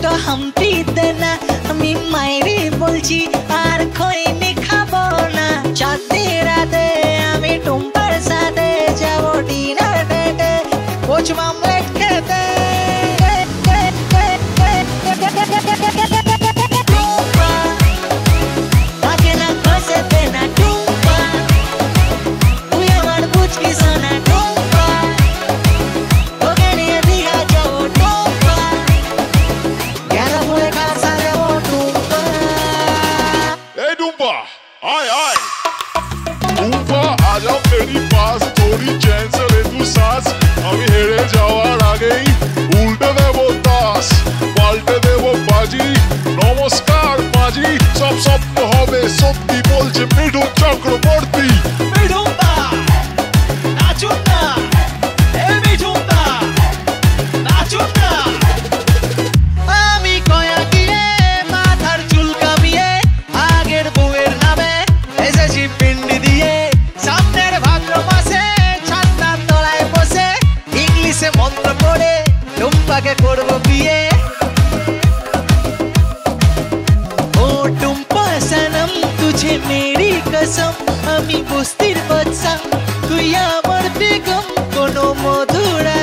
দুটো হাম্পি দে না, আমি মাইরি বলছি আর খৈনি খাবো না। চাঁদনি রাতে আমি টুম্পার সাথে যাবো ডিনার ডেটে, পোচ মামলেট খেতে। आए आए टुम्पा आ जाओ मेरी पास, थोड़ी चैन से ले तू सांस। আমি হেরে যাওয়ার আগেই উল্টে দেবো তাস, পাল্টে দেবো বাজি। নমস্কার মাঝি, সব স্বপ্ন হবে সত্যি বলছে মিঠুন চক্রবর্তী। মিঠুন দা নাচুন না, এ মিঠুন দা নাচুন না। আমি কয়া গিয়ে মাথার চুল কামিয়ে আগের বউয়ের নামে এসেছি পিন্ডি দিয়ে। সামনের ভাদ্র মাসে ছাতার তলায় বসে ইংলিশে মন্ত্র পড়ে টুম্পাকে করবো বিয়ে। ও টুম্পা সনম তুঝে মেরি কসম, আমি বস্তির বাদশা তুই আমার বেগম, কোনো মধুরা